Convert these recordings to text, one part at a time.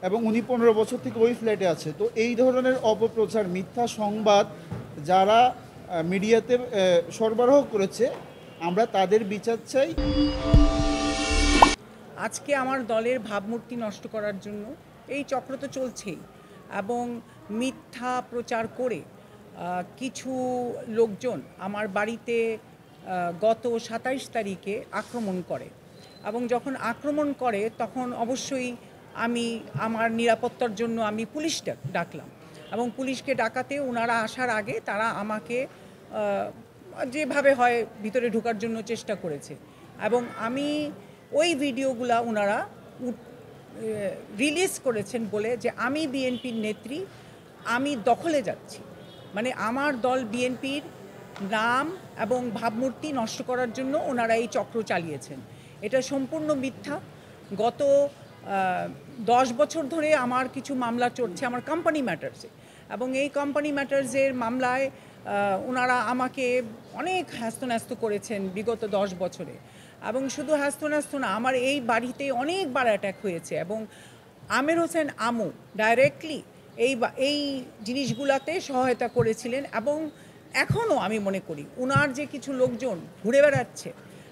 এবং উনি 15 বছর থেকে ওই ফ্ল্যাটে আছে। তো এই ধরনের অপপ্রচার, মিথ্যা সংবাদ যারা মিডিয়াতে সরবরাহ করেছে, আমরা তাদের বিচার চাই। আজকে আমার দলের ভাবমূর্তি নষ্ট করার জন্য এই চক্র তো চলছেই, এবং মিথ্যা প্রচার করে কিছু লোকজন আমার বাড়িতে গত 27 তারিখে আক্রমণ করে, এবং যখন আক্রমণ করে তখন অবশ্যই আমি আমার নিরাপত্তার জন্য আমি পুলিশটা ডাকলাম, এবং পুলিশকে ডাকাতে ওনারা আসার আগে তারা আমাকে যেভাবে হয় ভিতরে ঢোকার জন্য চেষ্টা করেছে, এবং আমি ওই ভিডিওগুলা ওনারা রিলিজ করেছেন বলে যে আমি বিএনপির নেত্রী, আমি দখলে যাচ্ছি, মানে আমার দল বিএনপির নাম এবং ভাবমূর্তি নষ্ট করার জন্য ওনারা এই চক্র চালিয়েছেন। এটা সম্পূর্ণ মিথ্যা। গত 10 বছর ধরে আমার কিছু মামলা চলছে আমার কোম্পানি ম্যাটার্সে, এবং এই কোম্পানি ম্যাটার্সের মামলায় ওনারা আমাকে অনেক হ্যাস্তন্যস্ত করেছেন বিগত 10 বছরে, এবং শুধু হ্যাস্তন্যস্ত না, আমার এই বাড়িতে অনেকবার অ্যাটাক হয়েছে, এবং আমির হোসেন আমু ডাইরেক্টলি এই জিনিসগুলাতে সহায়তা করেছিলেন, এবং এখনও আমি মনে করি উনার যে কিছু লোকজন ঘুরে বেড়াচ্ছে,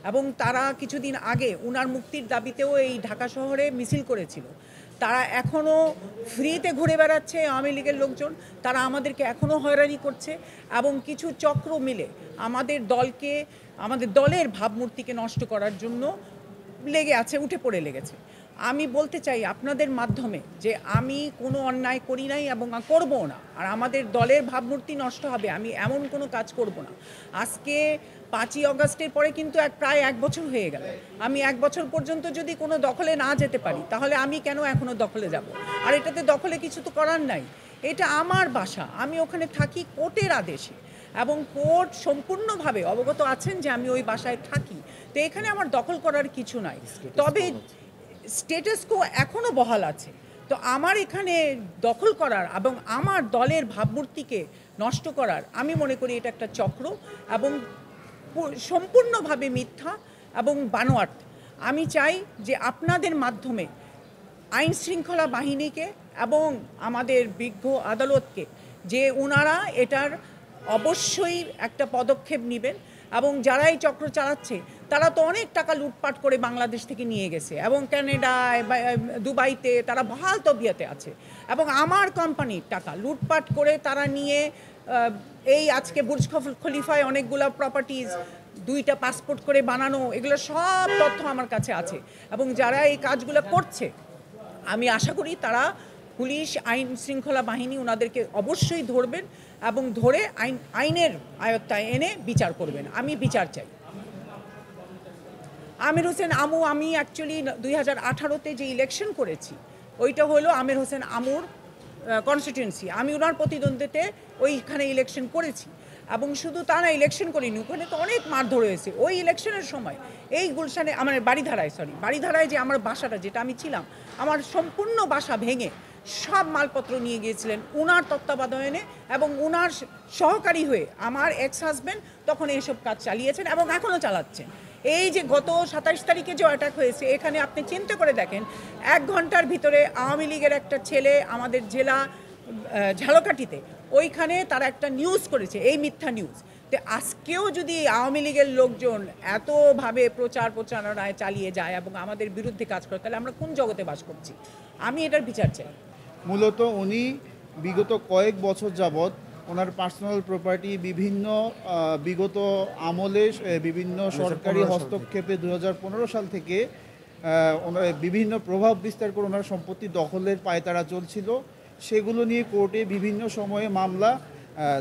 এবং তারা কিছুদিন আগে উনার মুক্তির দাবিতেও এই ঢাকা শহরে মিছিল করেছিল, তারা এখনও ফ্রিতে ঘুরে বেড়াচ্ছে আওয়ামী লীগের লোকজন, তারা আমাদেরকে এখনও হয়রানি করছে, এবং কিছু চক্র মিলে আমাদের দলকে, আমাদের দলের ভাবমূর্তিকে নষ্ট করার জন্য লেগে আছে, উঠে পড়ে লেগেছে। আমি বলতে চাই আপনাদের মাধ্যমে যে আমি কোনো অন্যায় করি নাই এবং করবও না, আর আমাদের দলের ভাবমূর্তি নষ্ট হবে আমি এমন কোনো কাজ করব না। আজকে 5ই অগাস্টের পরে কিন্তু প্রায় 1 বছর হয়ে গেল। আমি 1 বছর পর্যন্ত যদি কোনো দখলে না যেতে পারি তাহলে আমি কেন এখনও দখলে যাব? আর এটাতে দখলে কিছু তো করার নাই, এটা আমার বাসা, আমি ওখানে থাকি কোর্টের আদেশে, এবং কোর্ট সম্পূর্ণভাবে অবগত আছেন যে আমি ওই বাসায় থাকি। তো এখানে আমার দখল করার কিছু নাই, তবে স্ট্যাটাস কো এখনও বহাল আছে। তো আমার এখানে দখল করার এবং আমার দলের ভাবমূর্তিকে নষ্ট করার আমি মনে করি এটা একটা চক্র, এবং সম্পূর্ণভাবে মিথ্যা এবং বানোয়াট। আমি চাই যে আপনাদের মাধ্যমে আইন শৃঙ্খলা বাহিনীকে এবং আমাদের বিজ্ঞ আদালতকে যে ওনারা এটার অবশ্যই একটা পদক্ষেপ নেবেন, এবং যারা এই চক্র চালাচ্ছে তারা তো অনেক টাকা লুটপাট করে বাংলাদেশ থেকে নিয়ে গেছে, এবং ক্যানাডায় দুবাইতে তারা বহাল তবিয়তে আছে, এবং আমার কোম্পানির টাকা লুটপাট করে তারা নিয়ে এই আজকে বুর্জ খলিফায় অনেকগুলো প্রপার্টিজ 2টা পাসপোর্ট করে বানানো, এগুলো সব তথ্য আমার কাছে আছে, এবং যারা এই কাজগুলো করছে আমি আশা করি তারা পুলিশ আইন শৃঙ্খলা বাহিনী ওনাদেরকে অবশ্যই ধরবেন, এবং ধরে আইনের আয়ত্তায় এনে বিচার করবেন। আমি বিচার চাই। আমির হোসেন আমু, আমি অ্যাকচুয়ালি 2018-তে যে ইলেকশন করেছি ওইটা হলো আমির হোসেন আমুর কনস্টিটিউয়েন্সি, আমি ওনার প্রতিদ্বন্দ্বিতে ওইখানে ইলেকশন করেছি, এবং শুধু তা না, ইলেকশন করিনি, ওখানে তো অনেক মারধর হয়েছে ওই ইলেকশনের সময়। এই গুলশানে আমার বাড়িধারায় যে আমার বাসাটা যেটা আমি ছিলাম, আমার সম্পূর্ণ বাসা ভেঙে সব মালপত্র নিয়ে গিয়েছিলেন ওনার তত্ত্বাবধানে, এবং ওনার সহকারী হয়ে আমার এক্স হাজব্যান্ড তখন এইসব কাজ চালিয়েছেন এবং এখনও চালাচ্ছেন। এই যে গত 27 তারিখে যে অ্যাটাক হয়েছে, এখানে আপনি চিন্তা করে দেখেন 1 ঘন্টার ভিতরে আওয়ামী লীগের একটা ছেলে আমাদের জেলা ঝালকাঠিতে ওইখানে তারা একটা নিউজ করেছে, এই মিথ্যা নিউজ। তো আজকেও যদি আওয়ামী লীগের লোকজন এতভাবে প্রচারণায় চালিয়ে যায় এবং আমাদের বিরুদ্ধে কাজ করে, তাহলে আমরা কোন জগতে বাস করছি? আমি এটার বিচার চাই। মূলত উনি বিগত কয়েক বছর যাবৎ ওনার পার্সোনাল প্রপার্টি বিভিন্ন বিগত আমলে বিভিন্ন সরকারি হস্তক্ষেপে 2015 সাল থেকে ওনার বিভিন্ন প্রভাব বিস্তার করে ওনার সম্পত্তি দখলের পায়তারা চলছিল। সেগুলো নিয়ে কোর্টে বিভিন্ন সময়ে মামলা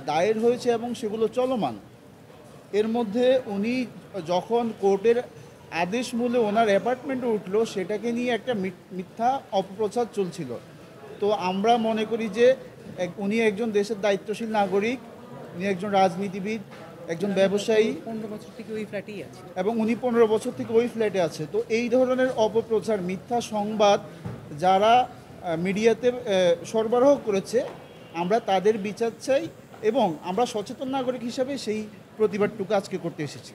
দায়ের হয়েছে এবং সেগুলো চলমান। এর মধ্যে উনি যখন কোর্টের আদেশ মূলে ওনার অ্যাপার্টমেন্টে উঠলো, সেটাকে নিয়ে একটা মিথ্যা অপপ্রচার চলছিল। তো আমরা মনে করি যে উনি একজন দেশের দায়িত্বশীল নাগরিক, উনি একজন রাজনীতিবিদ, একজন ব্যবসায়ী, 15 বছর থেকে ওই ফ্ল্যাটেই আছে, এবং উনি 15 বছর থেকে ওই ফ্ল্যাটে আছে। তো এই ধরনের অপপ্রচার, মিথ্যা সংবাদ যারা মিডিয়াতে সরবরাহ করেছে, আমরা তাদের বিচার চাই, এবং আমরা সচেতন নাগরিক হিসাবে সেই প্রতিবাদটুকু আজকে করতে এসেছি।